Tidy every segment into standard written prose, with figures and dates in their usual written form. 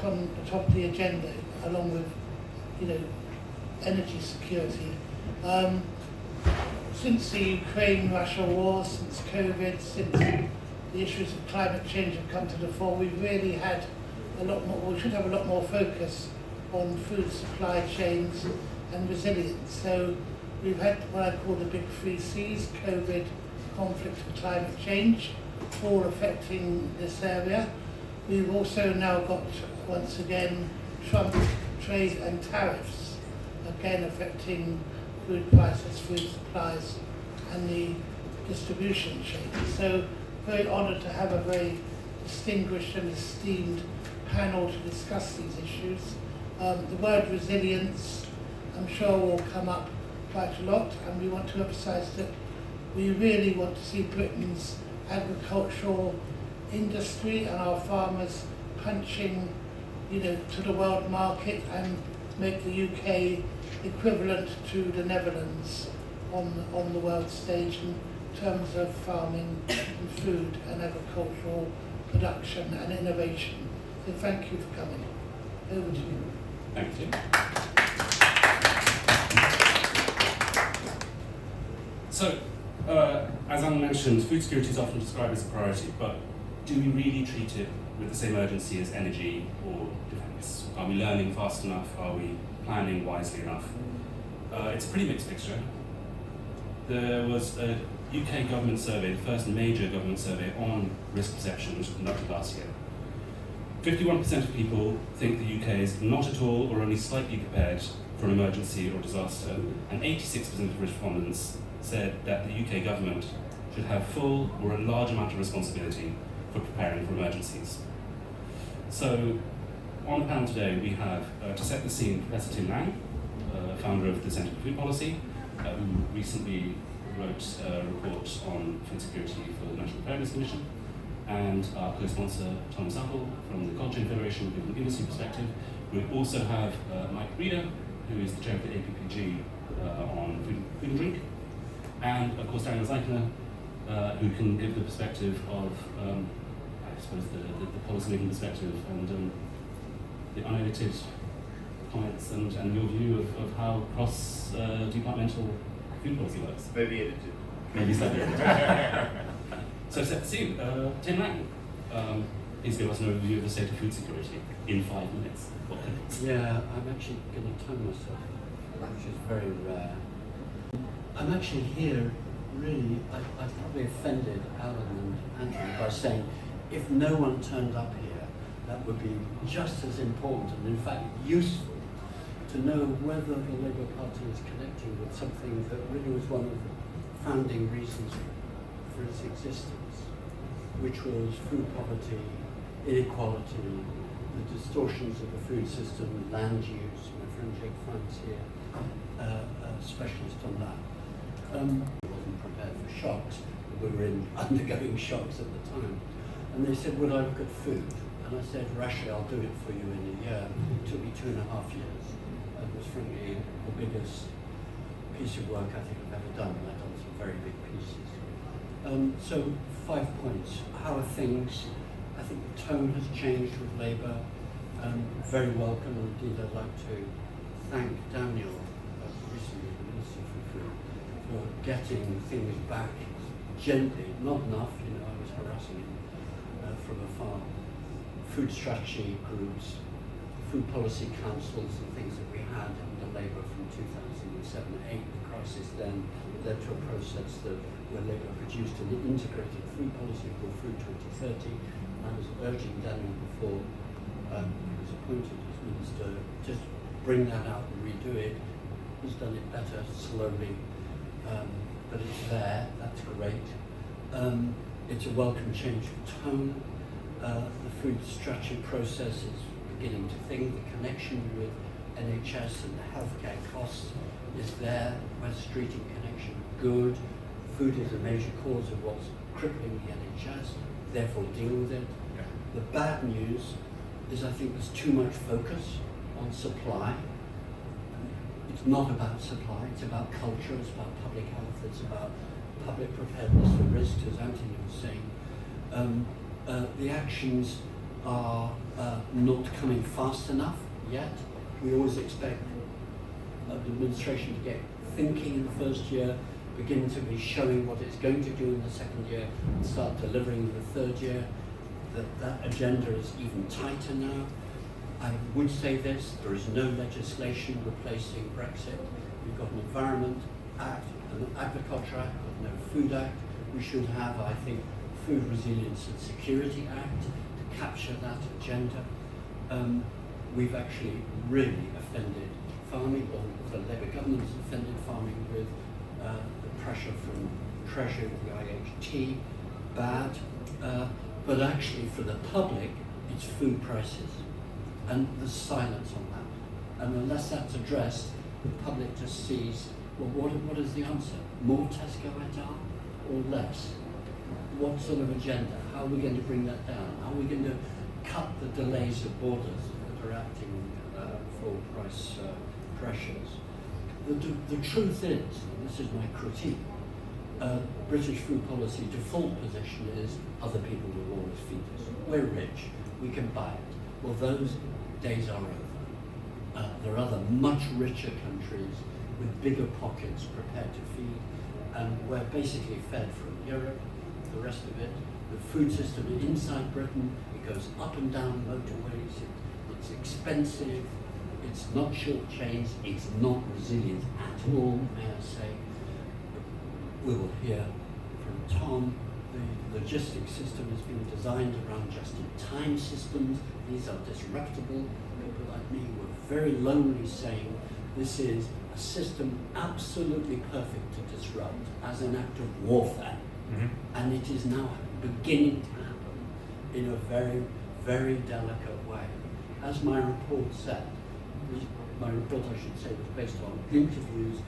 on the top of the agenda, along with, energy security. Since the Ukraine-Russia war, since COVID, since the issues of climate change have come to the fore, we've really had we should have a lot more focus on food supply chains and resilience. So we've had what I call the big 3 C's: COVID, conflict and climate change, all affecting this area. We've also now got, once again, Trump trade and tariffs, again affecting food prices, food supplies and the distribution chain. So very honoured to have a very distinguished and esteemed panel to discuss these issues. The word resilience, I'm sure, will come up quite a lot, and we want to emphasise that we really want to see Britain's agricultural industry and our farmers punching, to the world market and make the UK equivalent to the Netherlands on the world stage in terms of farming and food and agricultural production and innovation. So thank you for coming. Over to you. Thank you. So, as Anne mentioned, food security is often described as a priority, but do we really treat it with the same urgency as energy or defence? Are we learning fast enough? Are we planning wisely enough? It's a pretty mixed picture. There was a UK government survey, the first major government survey on risk perception, which was conducted last year. 51% of people think the UK is not at all or only slightly prepared for an emergency or disaster, and 86% of respondents said that the UK government should have full or a large amount of responsibility for preparing for emergencies. So, on the panel today we have, to set the scene, Professor Tim Lang, founder of the Centre for Food Policy, who recently wrote a report on food security for the National Preparedness Commission, and our co-sponsor Tom Southall from the Co-convenor with an industry perspective. We also have Mike Reeder, who is the chair of the APPG on food and drink, and of course Daniel Zeichner, who can give the perspective of, I suppose, the policy-making perspective and the unedited comments and your view of how cross-departmental food policy works. Maybe edited. Maybe slightly edited. So set the scene. Tim Lang, please give us an overview of the state of food security in 5 minutes. Yeah, I'm actually going to time myself, which is very rare. I'm actually here, really, I probably offended Alan and Andrew by saying if no one turned up here, that would be just as important and in fact useful to know whether the Labour Party is connecting with something that really was one of the founding reasons for its existence, which was food poverty, inequality, the distortions of the food system, land use. My friend Jake Franz here, a specialist on that. I wasn't prepared for shocks. We were undergoing shocks at the time. And they said, would I look at food? And I said, Rashi, I'll do it for you in a year. It took me 2.5 years. It was frankly the biggest piece of work I think I've ever done. I've done some very big pieces. So 5 points. How are things? I think the tone has changed with Labour. Very welcome. Indeed, I'd like to thank Daniel, recently the Minister for Food, for getting things back gently, not enough. I was harassing him from afar. Food strategy groups, food policy councils and things that we had under Labour from 2007-8. The crisis then led to a process where Labour produced an integrated food policy called Food 2030. I was urging Daniel before he was appointed as Minister, just bring that out and redo it. He's done it better, slowly, but it's there, that's great. It's a welcome change of tone. The food strategy process is beginning to think. The connection with NHS and the healthcare costs is there. West Streeting connection, good. Food is a major cause of what's crippling the NHS, therefore deal with it. The bad news is I think there's too much focus on supply. It's not about supply, it's about culture, it's about public health, it's about public preparedness for risk, as Anthony was saying. The actions are not coming fast enough yet. We always expect the administration to get thinking in the first year, begin to be showing what it's going to do in the second year, and start delivering in the third year. That agenda is even tighter now. I would say this, there is no legislation replacing Brexit. We've got an Environment Act, an Agriculture Act, but no Food Act. We should have, I think, Food Resilience and Security Act to capture that agenda. We've actually really offended farming, or the Labour government has offended farming with the pressure from Treasury, the IHT, bad. But actually for the public, it's food prices. And there's silence on that. And unless that's addressed, the public just sees, well, what is the answer? More Tesco et al. Or less? What sort of agenda? How are we going to bring that down? How are we going to cut the delays of borders that are acting for price pressures? The truth is, and this is my critique, British food policy default position is other people will always feed us. We're rich, we can buy it. Well, those days are over. There are other much richer countries with bigger pockets prepared to feed, and we're basically fed from Europe, the rest of it. The food system inside Britain, it goes up and down motorways, it's expensive, it's not short-changed, it's not resilient at all, may I say. We will hear from Tom, the logistics system has been designed around just-in-time systems. These are disruptible. People like me were very lonely saying this is a system absolutely perfect to disrupt as an act of warfare. Mm-hmm. And it is now beginning to happen in a very, very delicate way. As my report said, my report, I should say, was based on interviews,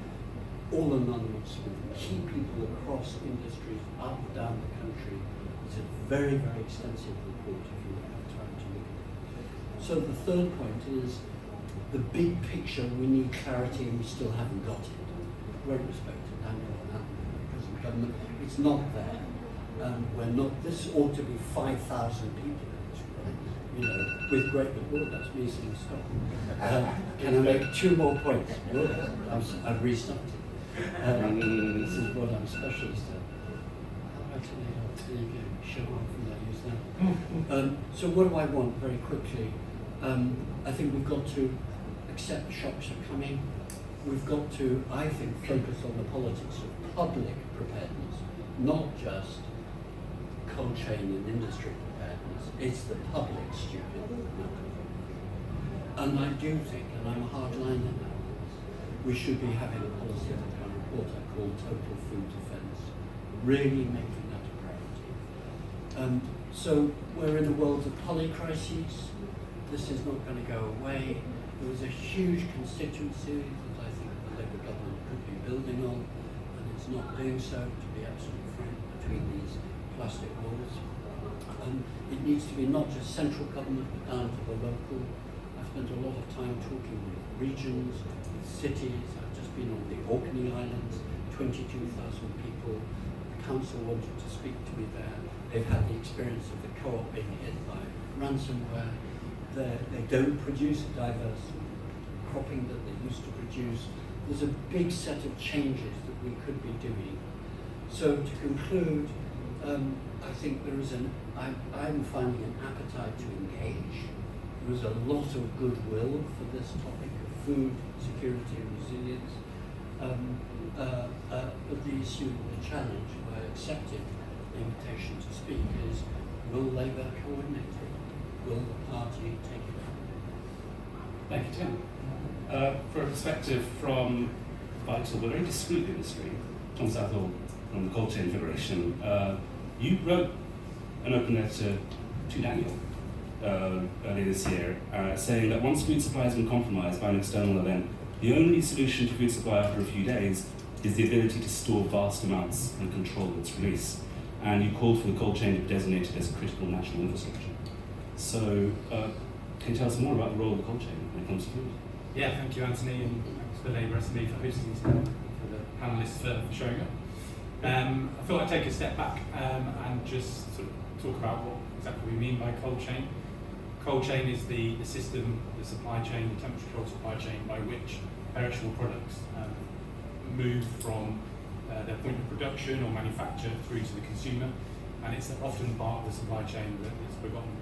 all anonymous, with key people across industries up and down the country. It's a very, very extensive report if you have time to look at it. So the third point is the big picture. We need clarity, and we still haven't got it. With great respect to Daniel and the present government, it's not there. We're not. This ought to be 5,000 people. You know, with great report. That's me saying stop. Can I make two more points? Good. I've restarted. This is what I'm specialist at. There you go. Show off and I use that. So what do I want very quickly? I think we've got to accept shocks are coming. We've got to, I think, focus on the politics of public preparedness, not just cold chain and industry preparedness. It's the public stupid. And I do think, and I'm a hardliner now, we should be having a policy of the kind of report I call total food defence, really making that a priority. So we're in a world of polycrises. This is not going to go away. There was a huge constituency that I think the Labour government could be building on, and it's not doing so, to be absolutely frank, between these plastic walls. It needs to be not just central government, but down to the local. I've spent a lot of time talking with regions, with cities. I've just been on the Orkney Islands, 22,000 people. The council wanted to speak to me there. They've had the experience of the co-op being hit by ransomware. They don't produce diverse cropping that they used to produce. There's a big set of changes that we could be doing. So to conclude, I think there is I'm finding an appetite to engage. There is a lot of goodwill for this topic of food security and resilience. But the issue, the challenge, if I accepted the invitation to speak, is will Labour coordinate it? Will the party take it up? Thank you, Tim. For a perspective from Vital, but very discreet industry, Tom Southall from the Cold Chain Federation, you wrote an open letter to Daniel earlier this year, saying that once food supply has been compromised by an external event, the only solution to food supply after a few days is the ability to store vast amounts and control its release. And you called for the cold chain to be designated as critical national infrastructure. So, can you tell us more about the role of the cold chain when it comes to food? Yeah, thank you, Anthony, and thanks to the Labour SME for hosting this and for the panellists for showing up. I thought I'd take a step back and just sort of talk about what exactly we mean by cold chain. Cold chain is the system, the supply chain, the temperature control supply chain by which perishable products move from their point of production or manufacture through to the consumer. And it's often part of the supply chain that is forgotten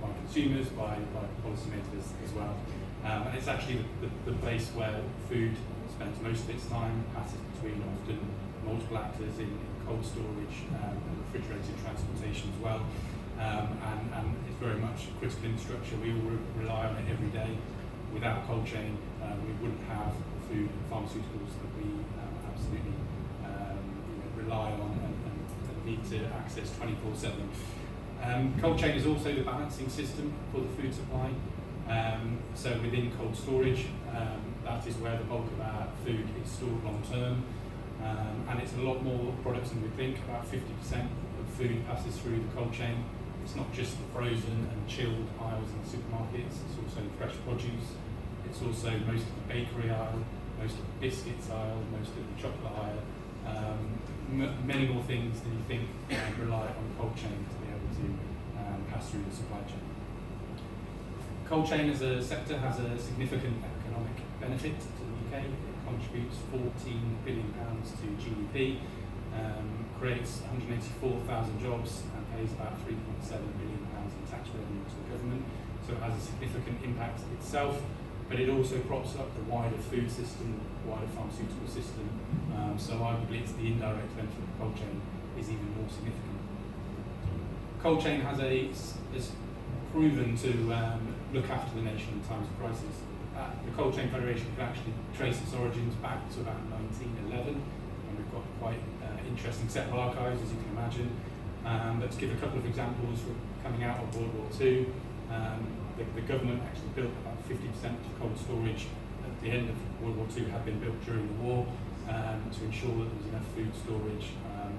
by consumers, by policymakers as well. And it's actually the place where food spends most of its time, passes between often multiple actors in cold storage and refrigerated transportation as well. And it's very much critical infrastructure. We all rely on it every day. Without cold chain, we wouldn't have food and pharmaceuticals that we absolutely rely on and need to access 24/7. Cold chain is also the balancing system for the food supply. So within cold storage, that is where the bulk of our food is stored long term. And it's a lot more products than we think. About 50% of food passes through the cold chain. It's not just the frozen and chilled aisles in the supermarkets, it's also the fresh produce. It's also most of the bakery aisle, most of the biscuits aisle, most of the chocolate aisle. Many more things than you think rely on the cold chain to be able to pass through the supply chain. Cold chain as a sector has a significant economic benefit to the UK. It contributes £14 billion to GDP, creates 184,000 jobs and pays about £3.7 billion in tax revenue to the government. So it has a significant impact itself, but it also props up the wider food system, the wider pharmaceutical system. So arguably it's the indirect benefit of cold chain is even more significant. Cold chain has proven to look after the nation in times of crisis. The Cold Chain Federation can actually trace its origins back to about 1911, and we've got quite interesting set of archives, as you can imagine. But to give a couple of examples from coming out of World War II, the government actually built about 50% of cold storage at the end of World War II had been built during the war to ensure that there was enough food storage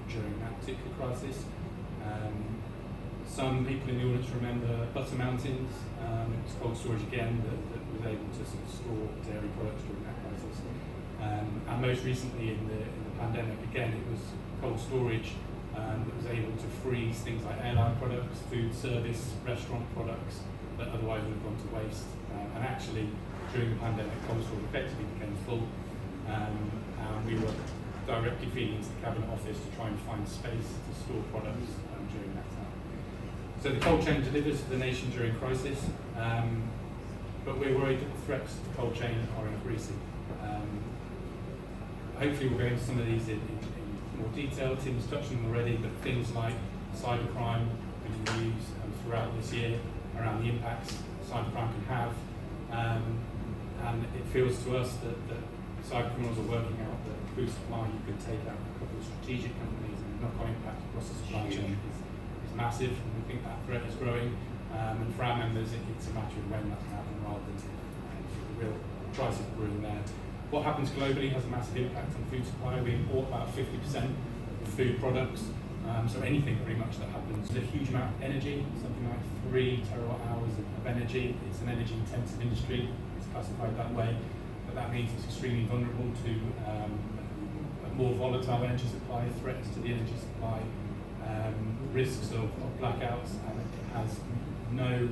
during that particular crisis. Some people in the audience remember Butter Mountains. It was cold storage again that was able to sort of store dairy products during that crisis. And most recently in the pandemic, again, it was cold storage that was able to freeze things like airline products, food service, restaurant products that otherwise would have gone to waste. And actually, during the pandemic, cold storage effectively became full. And we were directly feeding into the Cabinet Office to try and find space to store products during that time. So the cold chain delivers to the nation during crisis, but we're worried that the threats to the cold chain are increasing. Hopefully we'll go into some of these in more detail. Tim's touched on them already, but things like cybercrime in the news throughout this year around the impacts cybercrime can have. And it feels to us that cybercriminals are working out that food supply, you could take out a couple of strategic companies and the knock-on impact across the supply chain is massive, and we think that threat is growing. And for our members, it's a matter of when that can happen rather than the real crisis brewing there. What happens globally has a massive impact on food supply. We import about 50% of food products, so anything pretty much that happens. There's a huge amount of energy, something like 3 terawatt hours of energy. It's an energy-intensive industry. It's classified that way, but that means it's extremely vulnerable to a more volatile energy supply, threats to the energy supply, risks of blackouts, and it has no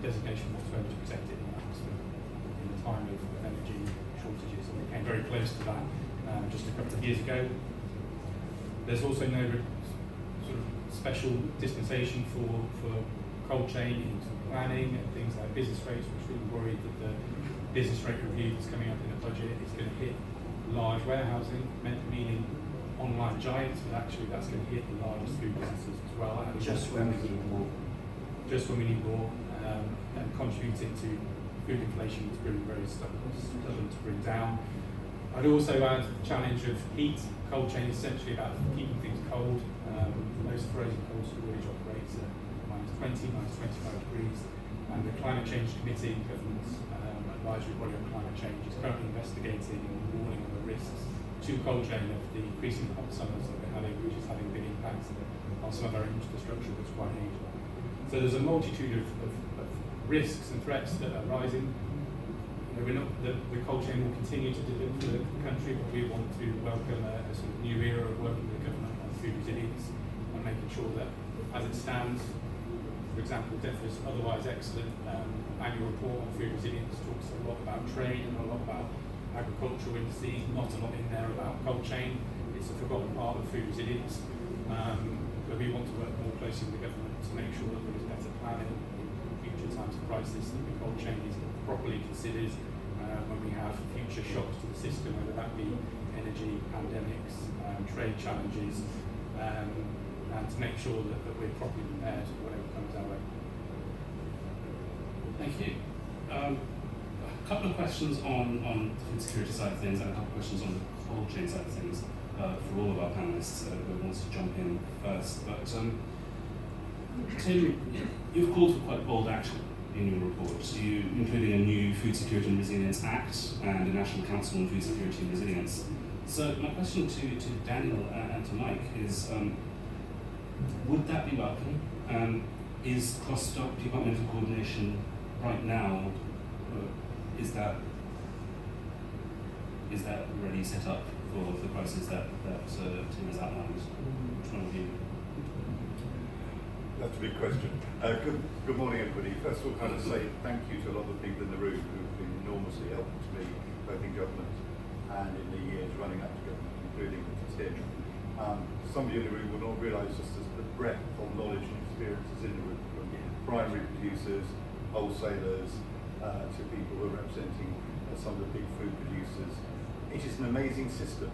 designation whatsoever to protect it in the time of energy shortages. And we came very close to that just a couple of years ago. There's also no sort of special dispensation for cold chain into planning and things like business rates, which we were worried that the business rate review that's coming up in the budget is going to hit large warehousing, meaning online giants, but actually that's going to hit the largest food businesses as well. Just when we need more. Just when we need more, and contributing to food inflation is really very stubborn to bring down. I'd also add the challenge of heat. Cold chain is essentially about keeping things cold. Most frozen cold storage operates at -20, -25 degrees, and the Climate Change Committee, government's advisory body on climate change, is currently investigating and warning on the risks to cold chain of the increasing hot summers that we're having, which is having big impacts on some of our infrastructure that's quite aged. So there's a multitude of risks and threats that are rising. We're not, the cold chain will continue to deliver for the country, but we want to welcome a sort of new era of working with the government on food resilience and making sure that, as it stands, for example, DEFRA's otherwise excellent annual report on food resilience talks a lot about trade and a lot about agricultural indices, not a lot in there about cold chain. It's a forgotten part of food resilience. But we want to work more closely with the government to make sure that there is better planning in future times of crisis, that the cold chain is properly considered when we have future shocks to the system, whether that be energy, pandemics, trade challenges, and to make sure that we're properly prepared for whatever comes our way. Thank you. A couple of questions on the food security side of things and a couple of questions on the cold chain side of things for all of our panelists who wants to jump in first. But Tim, you've called for quite bold action in your report, including a new Food Security and Resilience Act and a National Council on Food Security and Resilience. So my question to Daniel and to Mike is, would that be welcome? Is cross-departmental coordination right now, is that already set up for the crisis that Tim has outlined? Which one of you? That's a big question. Good morning, everybody. First of all, kind of say thank you to a lot of the people in the room who've been enormously helpful to me, both in government and in the years running up to government, including Tim. Some of you in the room will not realise just the breadth of knowledge and experiences in the room, from primary producers, wholesalers, to people who are representing some of the big food producers. It is an amazing system,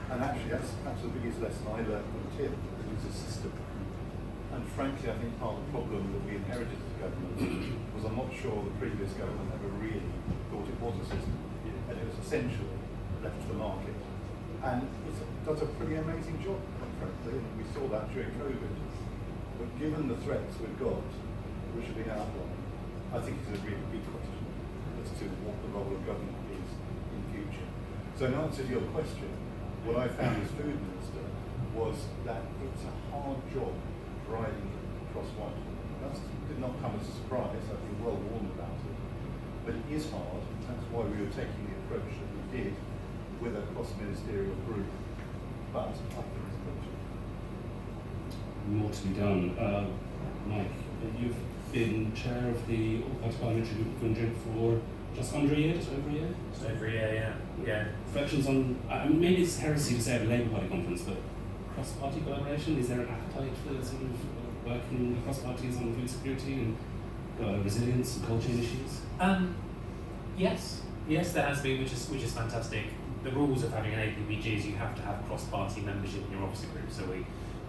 and actually that's perhaps the biggest lesson I learned from Tim, that it's a system. And frankly, I think part of the problem that we inherited as a government was I'm not sure the previous government ever really thought it was a system, and it was essentially left to the market. And it does a pretty amazing job, quite frankly, and we saw that during COVID. But given the threats we've got, which have been outlined, I think it's a really big question as to what the role of government is in future. So in answer to your question, what I found as food minister was that it's a hard job driving cross-white. That did not come as a surprise. I've been well warned about it. But it is hard. That's why we were taking the approach that we did with a cross-ministerial group. But I think it's a good job. More to be done. Mike, you've been chair of the All-Party Parliamentary Food and Drink for just under a year, just over a year? Just over a year, yeah. Reflections on, maybe it's heresy to say at a Labour Party conference, but cross-party collaboration, is there an appetite for sort of working across parties on food security and resilience and cold chain issues? Yes, there has been, which is fantastic. The rules of having an APPG is you have to have cross-party membership in your officer group, so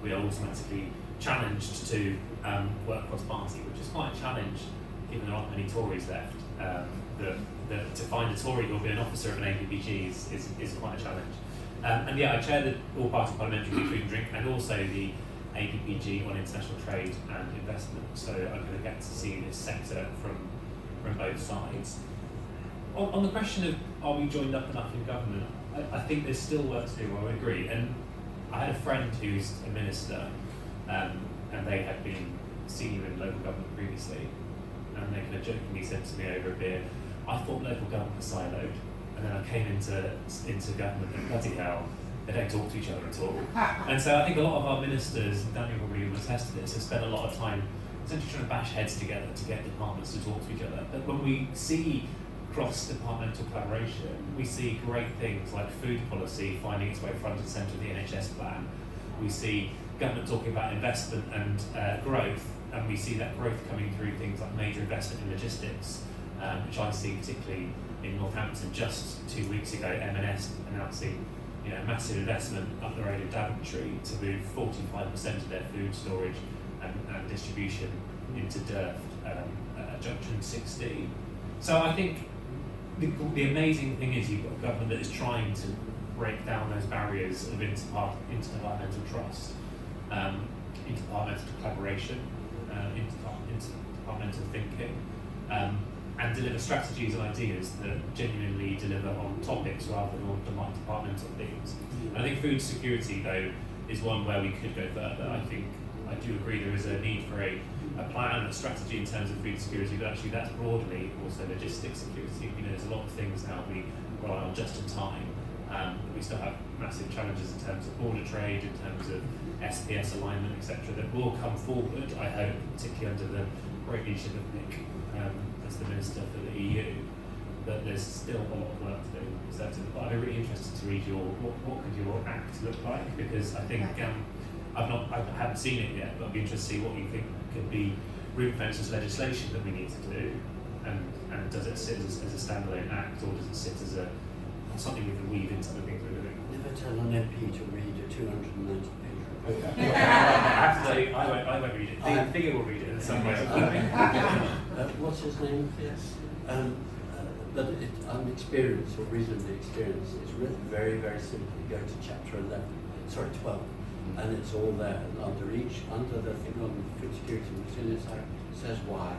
we are automatically challenged to work cross-party, which is quite a challenge given there aren't many Tories left. To find a Tory who will be an officer of an APPG is quite a challenge. And yeah, I chair the All-Party Parliamentary Food and Drink and also the APPG on international trade and investment, so I'm going to get to see this sector from both sides. On the question of are we joined up enough in government, I think there's still work to do, I would agree. And I had a friend who's a minister, and they had been senior in local government previously, and they kind of jokingly said to me over a beer, I thought local government was siloed, and then I came into government and bloody hell, they don't talk to each other at all. And so I think a lot of our ministers, and Daniel probably will attest to this, have spent a lot of time essentially trying to bash heads together to get departments to talk to each other. But when we see cross-departmental collaboration, we see great things like food policy finding its way front and centre of the NHS plan. We see government talking about investment and growth, and we see that growth coming through things like major investment in logistics, which I see particularly in Northampton. Just 2 weeks ago, M&S announcing massive investment up the road in Daventry to move 45% of their food storage and distribution into Derf at junction 16. So I think the amazing thing is you've got a government that is trying to break down those barriers of interdepartmental trust, interdepartmental collaboration, interdepartmental thinking, and deliver strategies and ideas that genuinely deliver on topics rather than on departmental themes. And I think food security, though, is one where we could go further. I do agree there is a need for a plan, a strategy in terms of food security, but actually that's broadly also logistics security. There's a lot of things now we rely on just in time, We still have massive challenges in terms of border trade, in terms of SPS alignment, etc. that will come forward, I hope, particularly under the great leadership of Nick as the Minister for the EU, but there's still a lot of work to do. So I'd be really interested to read what could your act look like, because I think I haven't seen it yet, but I'd be interested to see what you think could be ring-fences legislation that we need to do, and does it sit as a standalone act, or does it sit as something we can weave into the things we're doing? Never tell an MP to read a 290-page report. I have to tell you, I won't read it. Theo will read it in some way. What's his name? Yes. But I'm experienced, or reasonably experienced. It's written very, very simply. Go to chapter 12, and it's all there. And under the thing on Food Security and Resilience Act says why.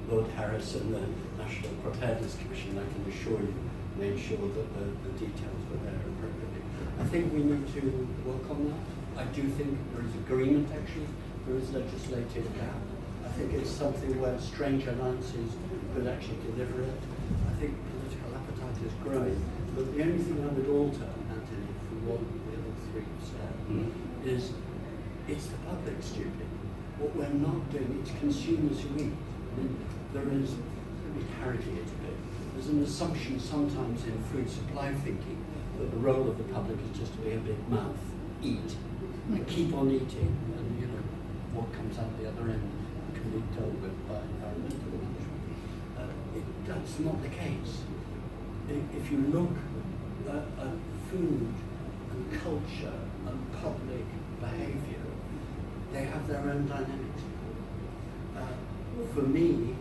Lord Harris and the National Preparedness Commission, I can assure you, made sure that the details were there appropriately. I think we need to work on that. I do think there is agreement, actually. There is legislative gap. I think it's something where strange alliances could actually deliver it. I think political appetite is growing. But the only thing I would alter, Anthony, from what the other three have said, is it's the public stupid. What we're not doing, it's consumers who eat. I mean, there is, let me parody it a bit, there's an assumption sometimes in food supply thinking that the role of the public is just to be a big mouth, eat, and keep on eating, and what comes out the other end can be dealt with by environmental management. That's not the case. If you look at food and culture and public behaviour, they have their own dynamics. For me,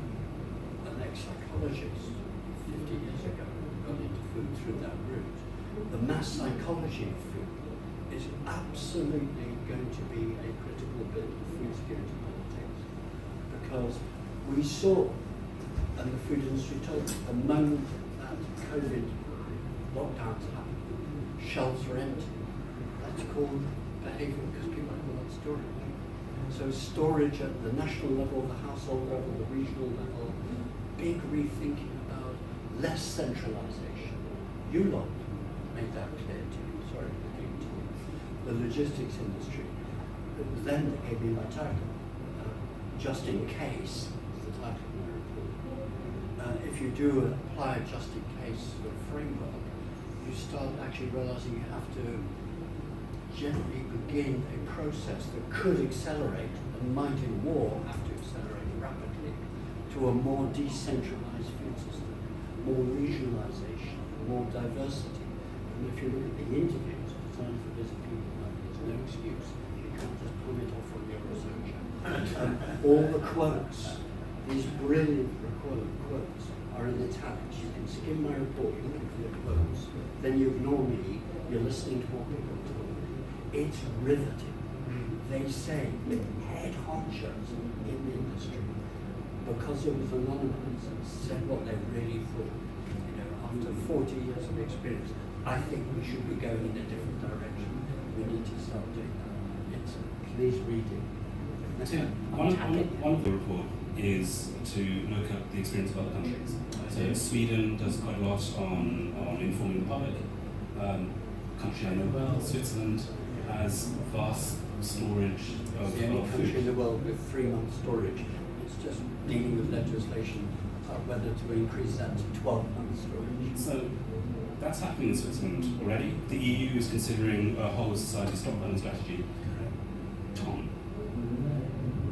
an ex-psychologist 50 years ago got into food through that route. The mass psychology of food is absolutely going to be a critical bit of food security politics, because we saw, and the food industry told us, the moment that COVID lockdowns happened, shelves were empty. That's called behaviour, because people have a lot of storage. So storage at the national level, the household level, the regional level, big rethinking about less centralisation. You lot made that clear to me, sorry for giving to you. The logistics industry, it was then that gave me my title. Just in case is the title of my report. If you do apply a just in case sort of framework, you start actually realising you have to gently begin a process that could accelerate, and might in war have to accelerate rapidly, to a more decentralised food system, more regionalisation, more diversity. And if you look at the interviews designed for busy people, there's no excuse. You can't just pull it off from your research. All the quotes, these brilliant quotes, are in italics. You can skim my report looking for the quotes, then you ignore me, you're listening to what people are talking. It's riveting. They say head honchos in the industry, because it was anonymous, and said what they really thought. After 40 years of experience, I think we should be going in a different direction. We need to start doing that. Please read it. One of the report is to look at the experience of other countries. So Sweden does quite a lot on informing the public. Country I know well, Switzerland, has vast storage of the only country in food. the world with 3 months storage. It's just dealing with legislation about whether to increase that to 12 months storage. So that's happening in Switzerland already. The EU is considering a whole society stockpiling strategy. Tom,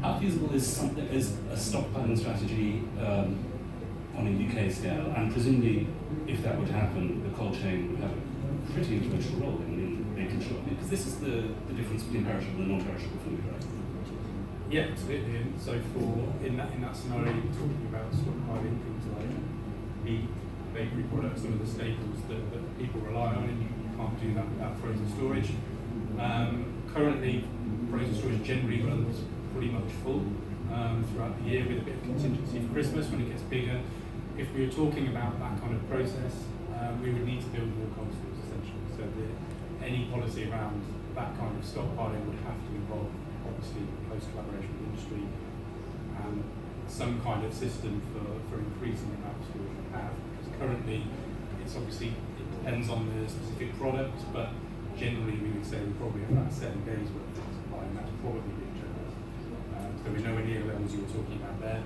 how feasible is a stockpiling strategy on a UK scale? And presumably, if that would happen, the cold chain would have a pretty influential role in making sure, because this is the difference between perishable and non-perishable food, right? Yeah, absolutely. And so in that scenario, you're talking about stockpiling things like meat, bakery products, some of the staples that people rely on, and you can't do that without frozen storage. Currently, frozen storage generally runs pretty much full throughout the year, with a bit of contingency for Christmas when it gets bigger. If we were talking about that kind of process, we would need to build more cold stores essentially. So any policy around that kind of stockpiling would have to involve obviously close collaboration with industry and some kind of system for increasing the amount of storage we have. Because currently it depends on the specific product, but generally we would say we probably have about 7 days worth of supply, and that's probably being generous. So we're nowhere near the levels you were talking about there.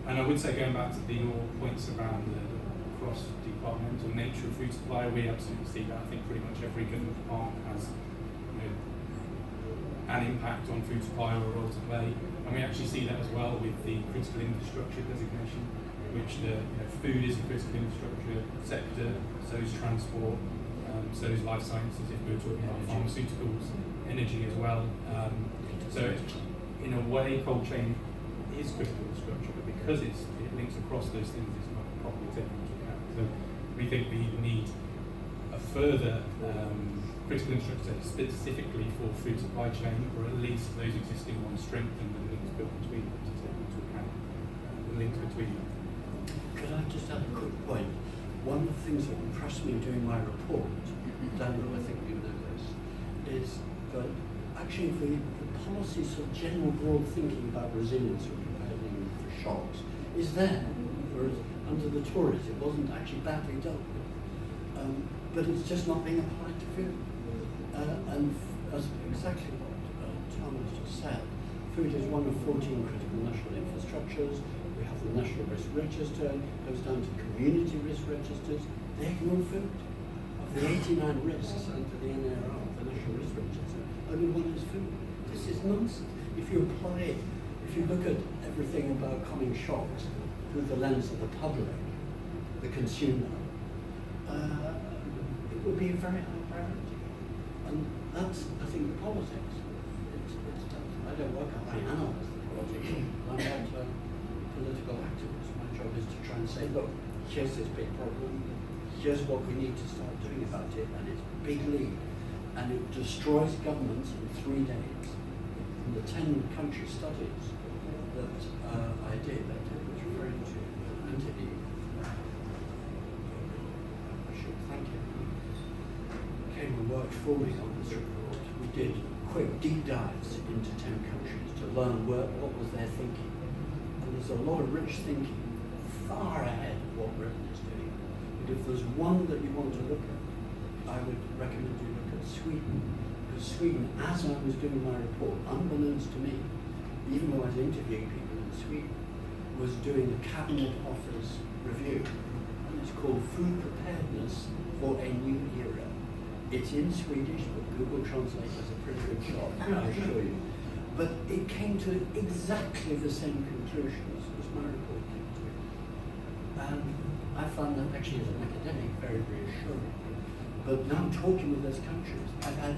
And I would say, going back to your points around the cross-departmental nature of food supply, we absolutely see that. I think pretty much every government department has an impact on food supply or a role to play. And we actually see that as well with the critical infrastructure designation, which food is a critical infrastructure sector, so is transport, so is life sciences if we're talking about pharmaceuticals, energy as well. So in a way, cold chain is critical infrastructure, but because it links across those things, it's not properly taken into account. So we think we need a further critical infrastructure specifically for food supply chain, or at least those existing ones strengthen the links built between them to take into account the links between them. Could I just add a quick point? One of the things that impressed me doing my report, Daniel, I think you know this, is that actually the policy sort of general broad thinking about resilience or preparing for shocks is there, whereas under the Tories it wasn't actually badly dealt with. But it's just not being applied to food. And as exactly what Thomas just said, food is one of 14 critical national infrastructures. We have the National Risk Register, goes down to community risk registers. They ignore food. Of the 89 risks under the NRR, the National Risk Register, only one is food. This is nonsense. If you apply it, if you look at everything about coming shocks through the lens of the public, the consumer, it would be a very high priority. And that's, I think, the politics. I don't work out, I analyse the politics. I'm not a political activist. My job is to try and say, look, here's this big problem, here's what we need to start doing about it, and it's a big lead. And it destroys governments in 3 days. In the 10-country studies that I did, that I was referring to, Anthony, I should thank him, came and worked for me on this report. We did quick deep dives into 10 countries to learn what was their thinking. And there's a lot of rich thinking far ahead of what Britain is doing. But if there's one that you want to look at, I would recommend you look at Sweden. Because Sweden, as I was doing my report, unbeknownst to me, even though I was interviewing people in Sweden, was doing a Cabinet Office review. And it's called Food Preparedness for a New Era. It's in Swedish, but Google Translate does a pretty good job, I assure you. But it came to exactly the same conclusions as my report came to. And I found that actually as an academic very reassuring. But now talking with those countries, I've had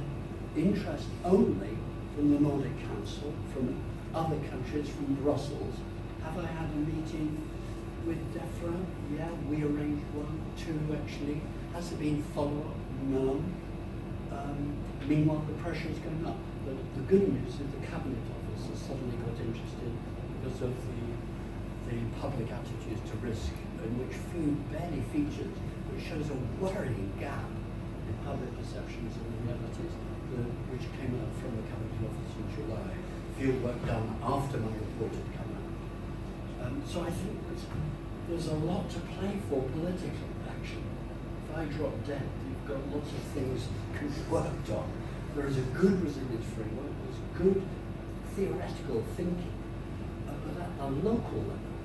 interest only from the Nordic Council, from other countries, from Brussels. Have I had a meeting with DEFRA? Yeah, we arranged 1, 2 actually. Has there been follow-up? No. Meanwhile, the pressure is going up. But the good news is the Cabinet Office has suddenly got interested because of the public attitudes to risk, in which food barely features, which shows a worrying gap in public perceptions and the realities, which came out from the Cabinet Office in July. Field work done after my report had come out. So I think there's a lot to play for politically, actually. If I drop dead, you've got lots of things worked on. There is a good resilience framework, there's good theoretical thinking, but at a local level,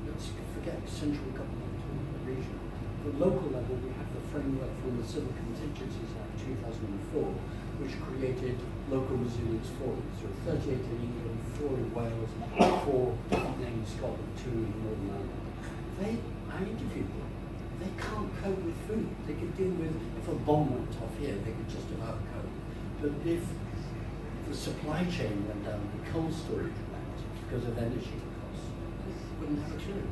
let's forget central government or regional. At the local level, we have the framework from the Civil Contingencies Act 2004, which created local resilience forums. There are 38 in England, 4 in Wales, 4 in Scotland, 2 in Northern Ireland. I interviewed them. They can't cope with food. They could deal with, if a bomb went off here, they could just about cope. But if the supply chain went down, the cold storage went because of energy costs, they wouldn't have a clue.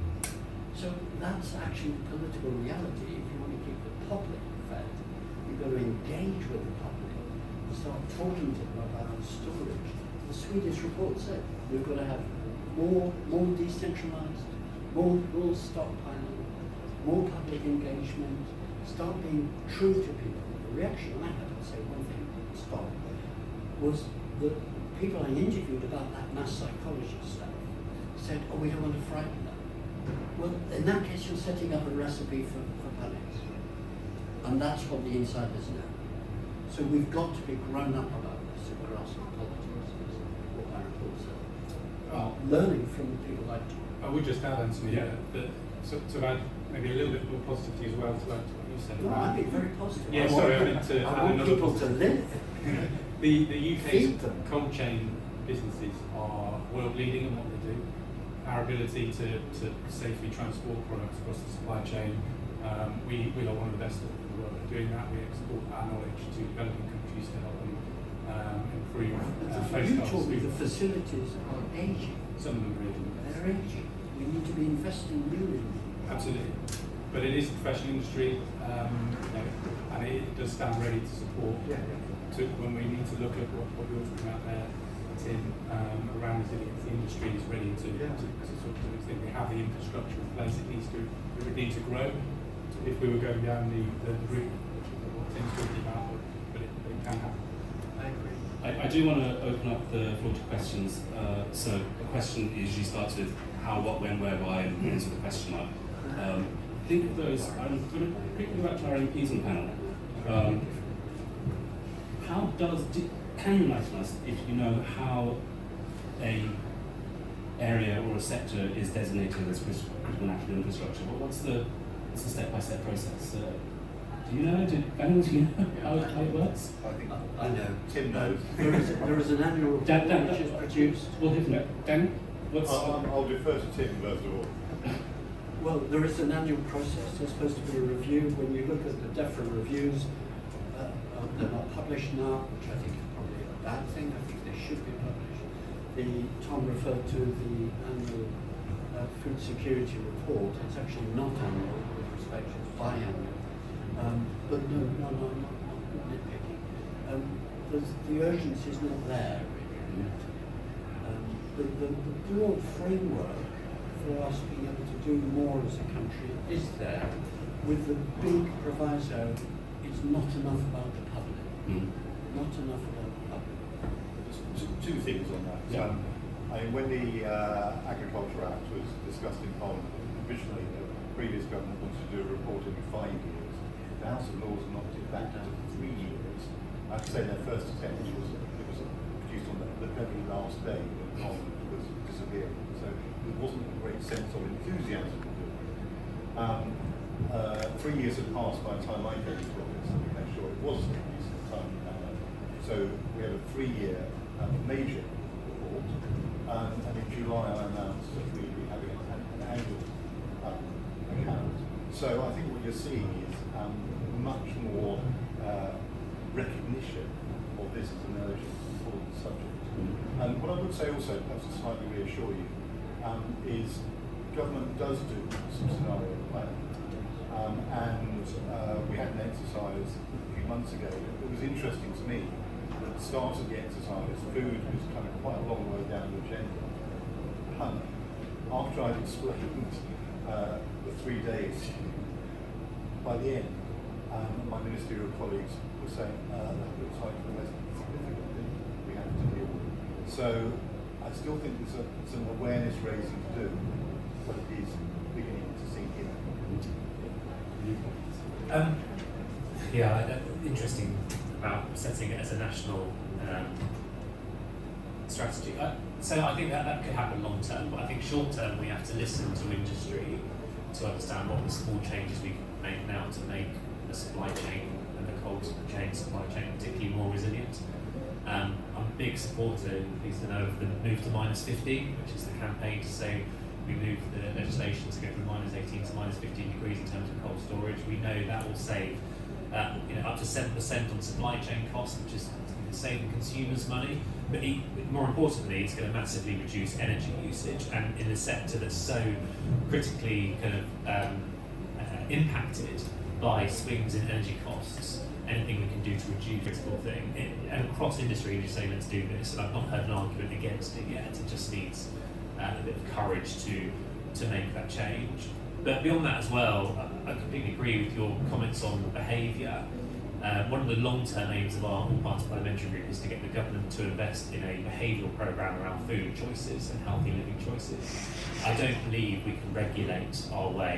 So that's actually the political reality. If you want to keep the public fed, you've got to engage with the public and start talking to them about storage. The Swedish report said we've got to have more decentralized, more stockpiling, more public engagement, start being true to people. The reaction I had, I'll say one thing, stop, was that people I interviewed about that mass psychology stuff said, oh, we don't want to frighten them. Well, in that case, you're setting up a recipe for panics. And that's what the insiders know. So we've got to be grown up about this and grasp politics, is what my report said. Learning from people like Tom. I would just add, Anthony, that to add maybe a little bit more positivity as well to what you said. No, I'd be very positive. Yeah, sorry, I meant to I add want another people to positive. live. The Feed UK's them. cold chain businesses are world leading in what they do. Our ability to safely transport products across the supply chain, we are one of the best in the world at doing that. We export our knowledge to developing countries to help them improve You told me the facilities are aging. Some of them really. They're aging. We need to be investing newly. Absolutely. But it is a professional industry, and it does stand ready to support. When we need to look at what you're talking about there, Tim, around resilience, the industry is ready to sort of think we have the infrastructure in place. It would need to grow if we were going down the route what Tim's talking about, but it can happen. I agree. I do want to open up the floor to questions. So the question usually starts with how, what, when, where, why, and ends with a question mark. Think of those. I'm going to quickly go back to our MPs on the panel. Can you enlighten us if you know how a area or a sector is designated as critical national infrastructure? What's the step-by-step process? Do you know? Do you know how it works? I think I know. Tim knows. There is an annual report Dan, which is produced. We'll hear from it. Dan, what's... I'll defer to Tim first of all. Well, there is an annual process. There's supposed to be a review. When you look at the different reviews, they're not published now, which I think is probably a bad thing. I think they should be published. Tom referred to the annual food security report. It's actually not annual with respect to it's biannual. But no, I'm not nitpicking. The urgency is not there, really. The broad framework for us being able to do more as a country is there, with the big proviso, it's not enough about the public. Not enough about the public. Two things on that. Yeah. When the Agriculture Act was discussed in Parliament, originally the previous government wanted to do a report every 5 years. The House of Lords knocked it back to 3 years. I have to say their first attempt was produced on the very last day when Parliament was disappearing. So there wasn't a great sense of enthusiasm to do it. 3 years had passed by the time I came to office, and we made sure it was a decent time. So we had a 3-year major report, and in July I announced that we'd be having an annual account. So I think what you're seeing is much more recognition of this as an urgent, important subject. And what I would say also, perhaps to slightly reassure you, is government does do some scenario planning. And we had an exercise a few months ago. It was interesting to me that at the start of the exercise, food was kind of quite a long way down the agenda. After I'd explained the 3 days, by the end, my ministerial colleagues were saying that looks like the most significant thing we have to deal with. So I still think there's some awareness raising to do, but it is beginning to sink in. Interesting about setting it as a national strategy. So I think that could happen long term, but I think short term we have to listen to industry to understand what the small changes we can make now to make the supply chain and the cold chain supply chain particularly more resilient. I'm a big supporter, pleased to know, of the move to -50, which is the campaign to say we move the legislation to go from -18 to -15 degrees in terms of cold storage. We know that will save up to 7% on supply chain costs, which is saving consumers money. But more importantly, it's going to massively reduce energy usage, and in a sector that's so critically kind of impacted by swings in energy costs. Anything we can do to reduce critical thing, and across industry, we just say let's do this. And I've not heard an argument against it yet. It just needs a bit of courage to make that change. But beyond that as well, I completely agree with your comments on behaviour. One of the long-term aims of our all-party parliamentary group is to get the government to invest in a behavioural programme around food choices and healthy living choices. I don't believe we can regulate our way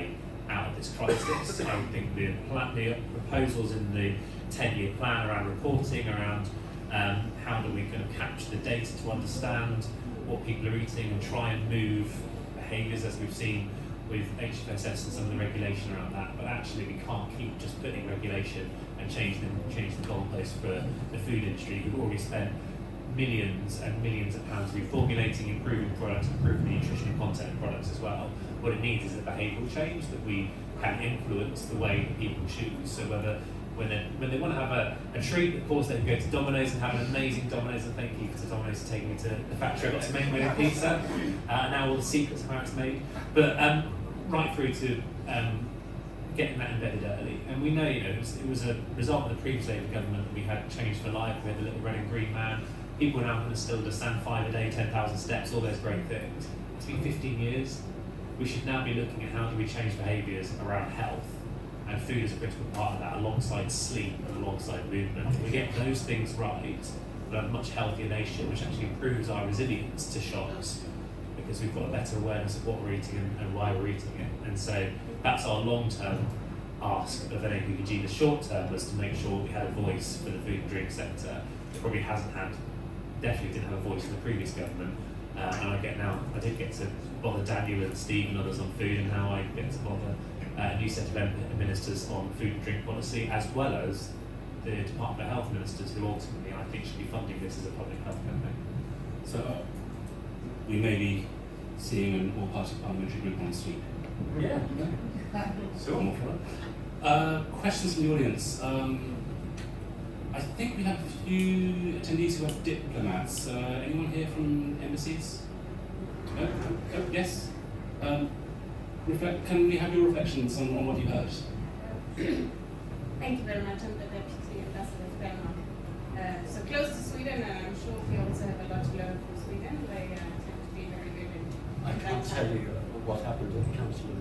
out of this this crisis. I think the proposals in the 10-year plan around reporting, around how do we kind of capture the data to understand what people are eating and try and move behaviours, as we've seen with HFSS and some of the regulation around that. But actually we can't keep just putting regulation and change the goalposts for the food industry. We've already spent millions and millions of pounds reformulating, improving products, improving the nutritional content of products as well. What it needs is a behavioural change, that we can influence the way that people choose. So whether when they want to have a treat, of course they can go to Domino's and have an amazing Domino's, and thank you to Domino's for taking me to the factory. I got to make my own pizza, and now all the secrets of how it's made. But right through to getting that embedded early. And we know, it was a result of the previous Labour government that we had Change for Life, we had the little red and green man. People are now going to still understand 5 a day, 10,000 steps, all those great things. It's been 15 years. We should now be looking at how do we change behaviours around health, and food is a critical part of that, alongside sleep and alongside movement. If we get those things right, we'll have a much healthier nation, which actually improves our resilience to shocks, because we've got a better awareness of what we're eating and why we're eating it. And so that's our long-term ask of NAPPG. The short-term was to make sure we had a voice for the food and drink sector. It probably hasn't had, definitely didn't have a voice in the previous government. And I did get to bother Daniel and Steve and others on food, and now I get to bother a new set of ministers on food and drink policy, as well as the Department of Health ministers, who ultimately I think should be funding this as a public health campaign. So we may be seeing an all-party parliamentary group next week. Yeah. So I'm all for it. Questions from the audience. I think we have a few attendees who are diplomats. Anyone here from embassies? No? Oh, yes? Can we have your reflections on what you heard? Thank you very much. I'm the Deputy Ambassador to Denmark. So close to Sweden, and I'm sure we also have a lot to learn from Sweden. They tend to be very good in I can't tell you what happened at the Council of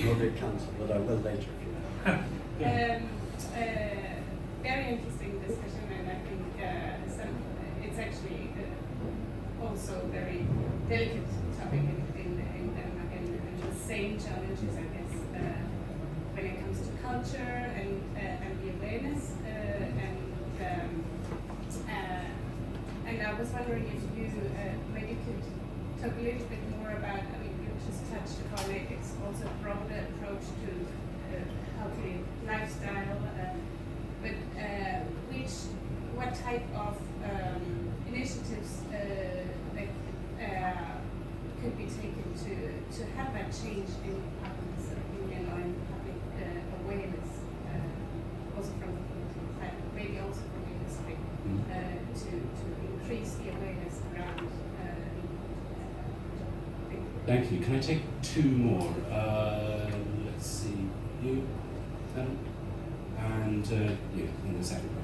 Nordic Council, but I will later if you know. Very interesting discussion, and I think it's actually also a very delicate topic in Denmark, and the same challenges, I guess, when it comes to culture and the awareness. And I was wondering if you maybe could talk a little bit more about, I mean, you just touched upon it, it's also a broader approach to healthy lifestyle, but what type of initiatives could be taken to have that change in public opinion or in public awareness, also from the political side, maybe also from industry, to increase the awareness around Thank you. Can I take two more? Let's see. You, and you in the second row.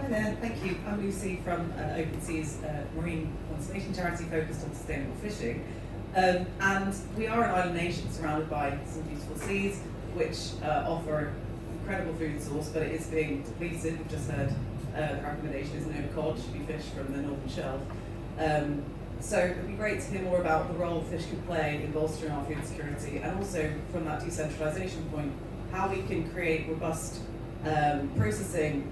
Hi there, thank you. I'm Lucy from Open Seas Marine Conservation Charity focused on sustainable fishing. And we are an island nation surrounded by some beautiful seas, which offer an incredible food source, but it is being depleted. We've just heard the recommendation is no cod should be fished from the Northern Shelf. So it would be great to hear more about the role fish could play in bolstering our food security, and also from that decentralisation point, how we can create robust processing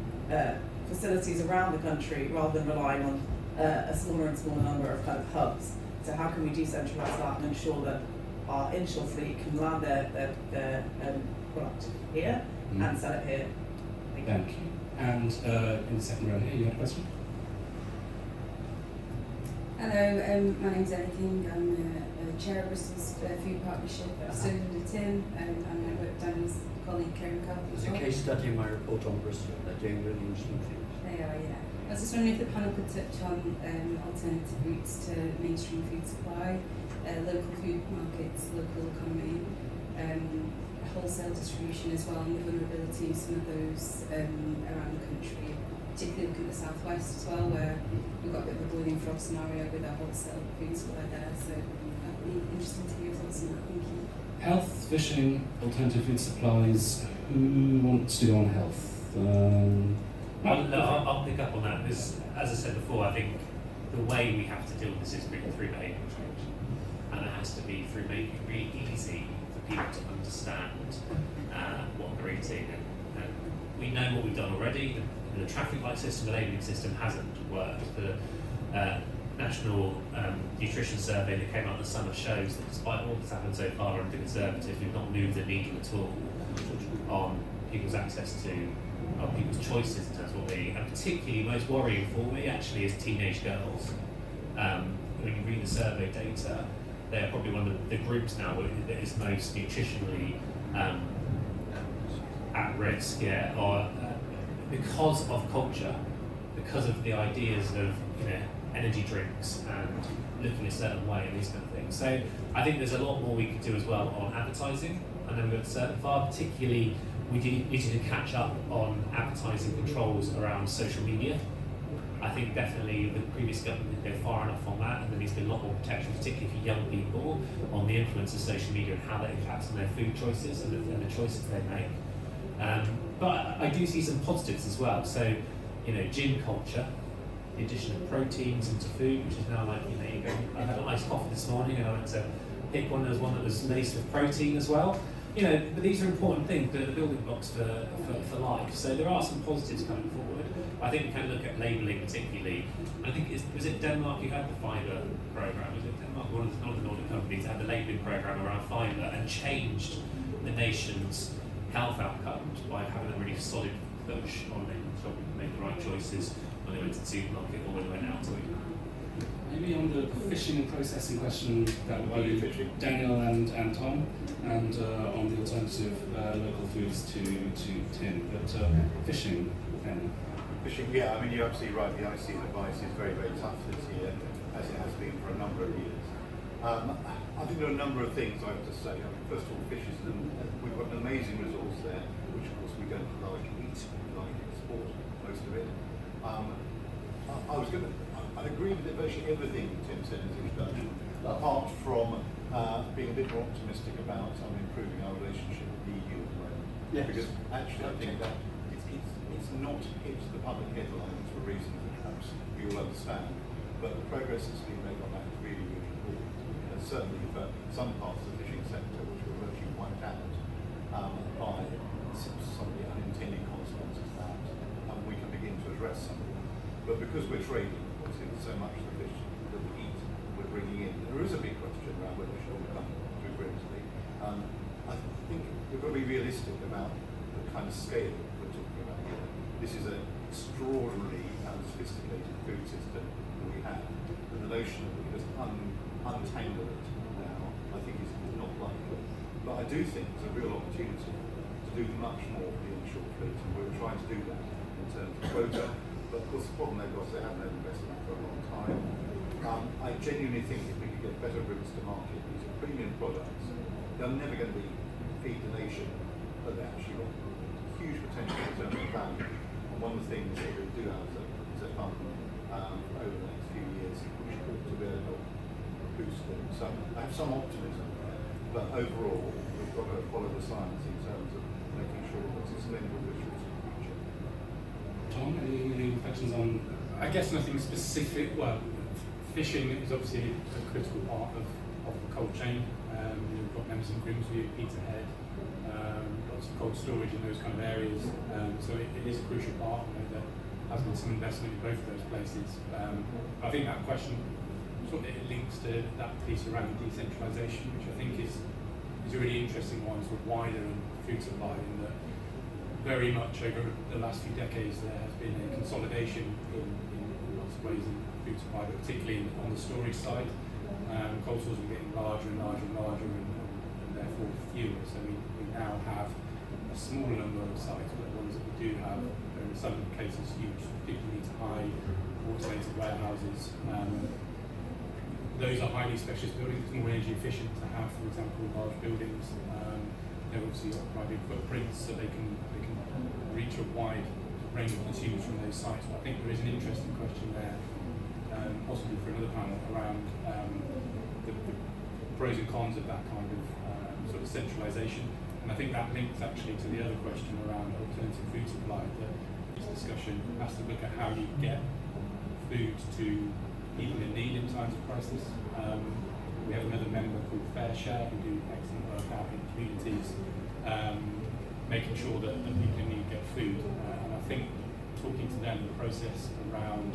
facilities around the country rather than relying on a smaller and smaller number of kind of hubs. So how can we decentralise that and ensure that our inshore fleet can land their product here and sell it here? Thank you. And in the second row here, you had a question? Hello, my name's Ellie King. I'm chair of Bristol's Food Partnership at Stonewood Tin, and I work down with colleague Karen Carpenter. It's a case study in my report on Bristol. They're doing really interesting things. They are, yeah. I was just wondering if the panel could touch on alternative routes to mainstream food supply, local food markets, local economy, wholesale distribution as well, and the vulnerability of some of those around the country, particularly looking at the southwest as well, where we've got a bit of a boiling frog scenario with our wholesale food supply there. So that'd be interesting to hear your thoughts on that. Thank you. Health, fishing, alternative food supplies. Who wants to go on health? I'll pick up on that, because as I said before, I think the way we have to deal with this is through behavioural change, and it has to be through making it really easy for people to understand what we've done already. The traffic light system, the labelling system hasn't worked. The National Nutrition Survey that came out in the summer shows that despite all that's happened so far under the Conservatives, we've not moved the needle at all on people's access to, on people's choices in terms of what they eat. And particularly most worrying for me actually is teenage girls. When you read the survey data, they're probably one of the groups now that is most nutritionally at risk, or because of culture, because of the ideas of energy drinks and looking a certain way and these kind of things. So I think there's a lot more we could do as well on advertising. I know we've got a certain far, particularly we need to catch up on advertising controls around social media. I think definitely the previous government didn't go far enough on that, and there needs to be a lot more protection, particularly for young people, on the influence of social media and how that impacts on their food choices and the choices they make. But I do see some positives as well. So, gym culture, the addition of proteins into food, which is now like, you go, I had an iced coffee this morning and I went to pick one that was laced with protein as well. But these are important things, the building blocks for life. So there are some positives coming forward. I think we can look at labelling particularly. I think, was it Denmark who had the fibre programme? Was it Denmark, one of the Nordic companies, that had the labelling programme around fibre and changed the nation's health outcomes by having a really solid push on making sure people make the right choices when they went to the supermarket or when they went out to eat. Maybe on the fishing and processing question, that would be Daniel and Tom, and on the alternative local foods to tin. But fishing, then. Fishing, yeah, I mean, you're absolutely right. The IC's advice is very, very tough this year, as it has been for a number of years. I think there are a number of things I have to say. First of all, fish is we've got an amazing resource there, which of course we don't like eat, we like export most of it. I agree with virtually everything Tim said in his introduction, apart from being a bit more optimistic about improving our relationship with the EU at the moment. Yes. Because actually I think that it's not hit the public headlines for reasons that perhaps we all understand, but the progress that's been made on that is really, really important. And certainly for some parts of the fishing sector which were virtually wiped out by some of the unintended consequences of that, we can begin to address some of them. But because we're trading, obviously there's so much of the fish that we eat we're bringing in, there is a big question around whether it should all come through Grimsby. I think we've got to be realistic about the kind of scale we're talking about here. This is an extraordinarily sophisticated food system that we have, and the notion that we just untangle it now, I think is not likely. But I do think there's a real opportunity to do much more for the inshore fleet, and we're trying to do that in terms of quota. But of course the problem they've got is they haven't had investment for a long time. I genuinely think if we could get better routes to market, these are premium products. They're never going to be feed the nation, but they actually got huge potential in terms of value. And one of the things that we do have is a fund over the next few years which ought to be able to boost them. So I have some optimism, but overall we've got to follow the science in terms of making sure that it's sustainable visuals in the future. Tom, any reflections on? I guess nothing specific. Well, fishing is obviously a critical part of the cold chain. We've got members in Grimsby, Peterhead, lots of cold storage in those kind of areas. So it is a crucial part. There has been some investment in both of those places. I think that question sort of it links to that piece around decentralisation, which I think is a really interesting one, sort of wider in food supply, in that very much over the last few decades there has been a consolidation in lots of ways in food supply, but particularly on the storage side. Cold stores are getting larger and larger and larger, and therefore fewer. So we now have a smaller number of sites, but the ones that we do have are in some cases huge, 50 metre high, automated warehouses. Those are highly specialist buildings. It's more energy efficient to have, for example, large buildings. They've obviously got quite big footprints, so they can reach a wide range of consumers from those sites. But I think there is an interesting question there, possibly for another panel, around the pros and cons of that kind of sort of centralisation. And I think that links actually to the other question around alternative food supply. That this discussion has to look at how you get food to people in need in times of crisis. We have another member called Fair Share who do excellent work out in communities, making sure that people in need get food. And I think talking to them, the process around,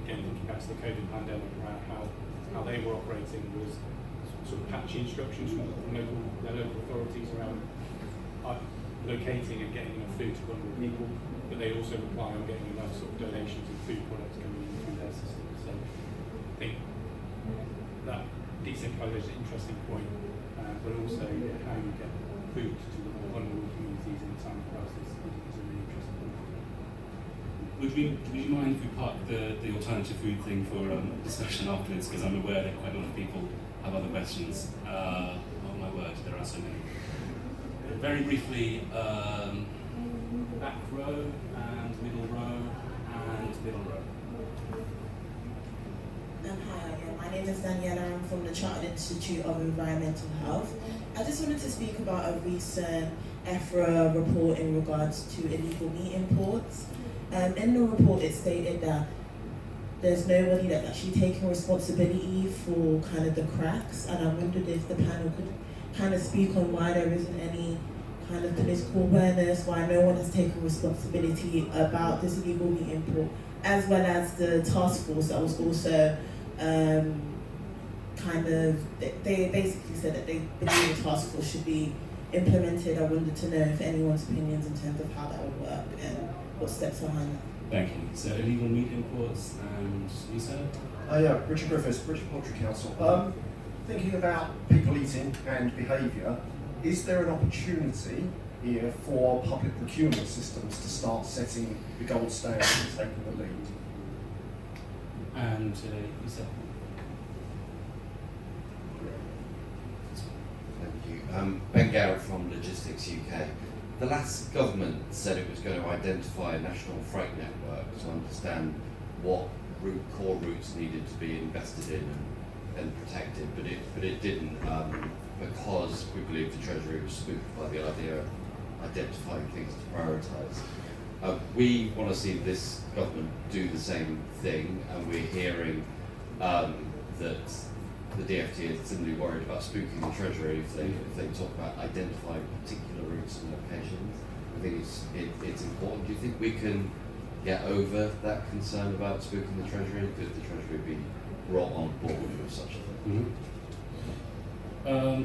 again, thinking back to the COVID pandemic, around how they were operating was sort of patchy instructions from their local authorities around locating and getting enough food to vulnerable people, but they also rely on getting enough sort of donations of food products coming in through their system. So I think that decentralisation is an interesting point, but also how you get food to the more vulnerable communities in a time of crisis is a really interesting point. Would you mind if we park the alternative food thing for discussion afterwards, because I'm aware that quite a lot of people have other questions. Oh my word, there are so many. Very briefly, back row and middle row and middle row. Hi, my name is Daniela. I'm from the Chartered Institute of Environmental Health. I just wanted to speak about a recent EFRA report in regards to illegal meat imports. In the report it stated that there's nobody that's actually taking responsibility for kind of the cracks, and I wondered if the panel could kind of speak on why there isn't any kind of political awareness, why no one has taken responsibility about this illegal meat import, as well as the task force that was also they basically said that they believe the task force should be implemented. I wanted to know if anyone's opinions in terms of how that would work and what steps behind that. Thank you. So illegal meat imports, and you said? Yeah, Richard Griffiths, British Poultry Council. Thinking about people eating and behaviour, is there an opportunity here for public procurement systems to start setting the gold standard and taking the lead? And you said? Thank you. Ben Garrett from Logistics UK. The last government said it was going to identify a national freight network to understand what core routes needed to be invested in and protected, but it didn't, because we believe the Treasury was spooked by the idea of identifying things to prioritise. We want to see this government do the same thing, and we're hearing that the DfT is similarly worried about spooking the Treasury if they talk about identifying particular routes and locations. I think it's important. Do you think we can get over that concern about spooking the Treasury? Could the Treasury be brought on board with such a thing? Mm-hmm.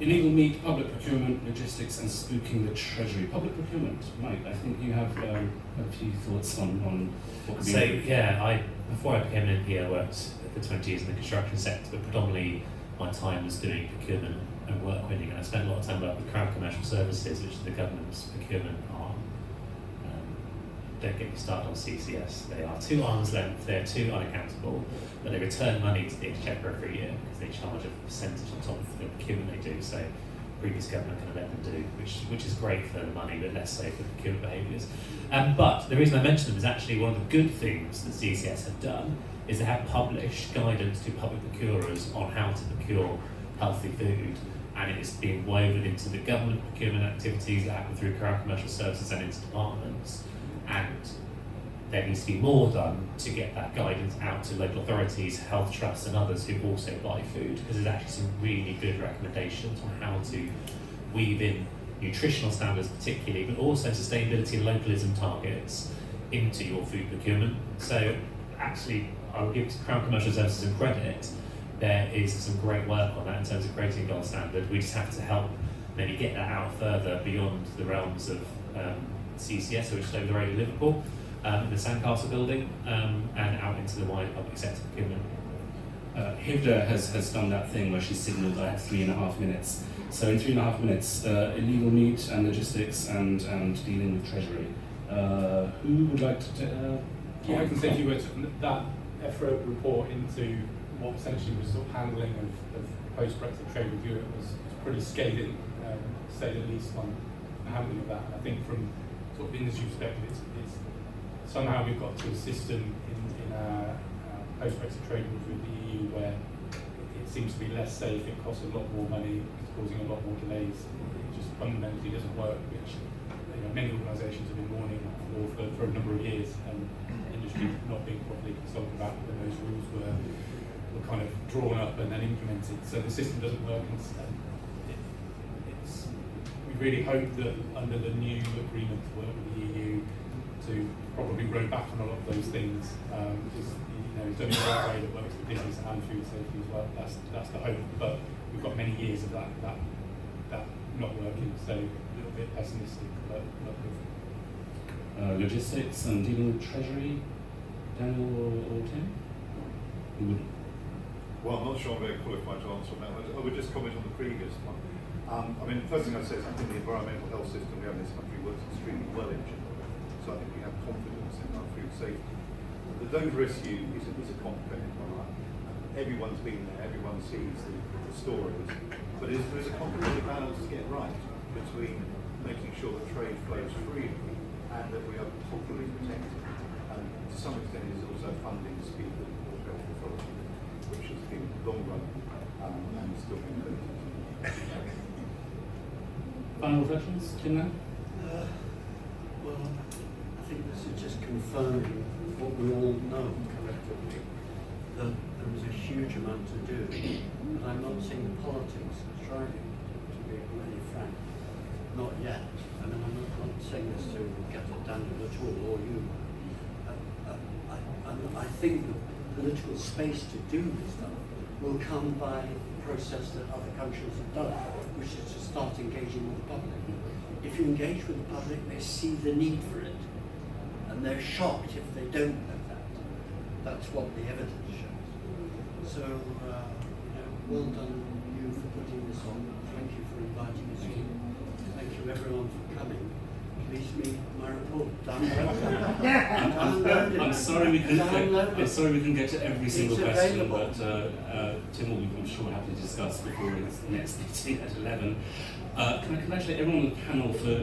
Illegal meat, public procurement, logistics, and spooking the Treasury. Public procurement, Mike, I think you have a few thoughts on what could be improved. Yeah, before I became an MP, I worked for 20 years in the construction sector, but predominantly my time was doing procurement and work winning, and I spent a lot of time working with Crown Commercial Services, which is the government's procurement arm. Don't get me started on CCS. They are too arm's length, they're too unaccountable, but they return money to the Exchequer every year because they charge a percentage on top of the procurement they do. So previous government kind of let them do, which is great for the money, but less so for procurement behaviours. But the reason I mention them is actually one of the good things that CCS have done is they have published guidance to public procurers on how to procure healthy food, and it is being woven into the government procurement activities that happen through Crown Commercial Services and into departments. And there needs to be more done to get that guidance out to local authorities, health trusts and others who also buy food, because there's actually some really good recommendations on how to weave in nutritional standards particularly, but also sustainability and localism targets into your food procurement. So actually, I will give Crown Commercial Services some credit. There is some great work on that in terms of creating a gold standard. We just have to help maybe get that out further beyond the realms of CCS, which is over the road in Liverpool, in the Sandcastle building, and out into the wider public sector procurement. Hivda has done that thing where she signalled like 3.5 minutes. So in 3.5 minutes, illegal meat and logistics and dealing with Treasury. Who would like to? I can say a few words. That EFRA report into what essentially was sort of handling of post-Brexit trade with Europe was pretty scathing, to say the least, on handling of that. And I think from sort of industry perspective, it's somehow we've got to a system in our post-Brexit trade with the EU where it seems to be less safe, it costs a lot more money, it's causing a lot more delays, it just fundamentally doesn't work, which many organisations have been warning for a number of years, and industry not being properly consulted about when those rules were kind of drawn up and then implemented. So the system doesn't work, and really hope that under the new agreement to work with the EU to probably row back on a lot of those things, because done it the right way that works for business and food safety as well. That's the hope, but we've got many years of that not working, so a little bit pessimistic, but not good. Logistics and dealing with treasury, Daniel or Tim? Who would? Well, I'm not sure I'm very qualified to answer on that. I would just comment on the previous one. I mean, the first thing I'd say is I think the environmental health system we have in this country works extremely well in general. So I think we have confidence in our food safety. The Dover issue is a complicated one. Everyone's been there, everyone sees the stories, but there is a complicated balance to get right between making sure that trade flows freely and that we are properly protected. And to some extent it is also funding the scheme of the Port Health Authority, which has been long run and still being limited. Final reflections, Tim now? Well, I think this is just confirming what we all know collectively, that there is a huge amount to do, and I'm not seeing the politics that's driving it, to be really frank. Not yet. I mean, I'm not saying this to get at Daniel at all, or you. I think the political space to do this stuff will come by the process that other countries have done, which is to start engaging with the public. If you engage with the public, they see the need for it, and they're shocked if they don't have that. That's what the evidence shows. So, well done you for putting this on. Thank you for inviting us in. Thank you everyone for coming. Please read my report. I'm sorry we couldn't get to every single question, available. but Tim will be, I'm sure, happy to discuss before his next meeting at 11. Can I congratulate everyone on the panel for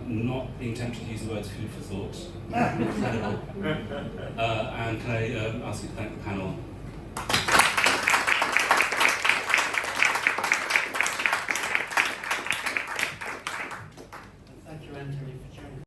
not being tempted to use the words food for thought? Incredible. And can I ask you to thank the panel? Thank you, Anthony, for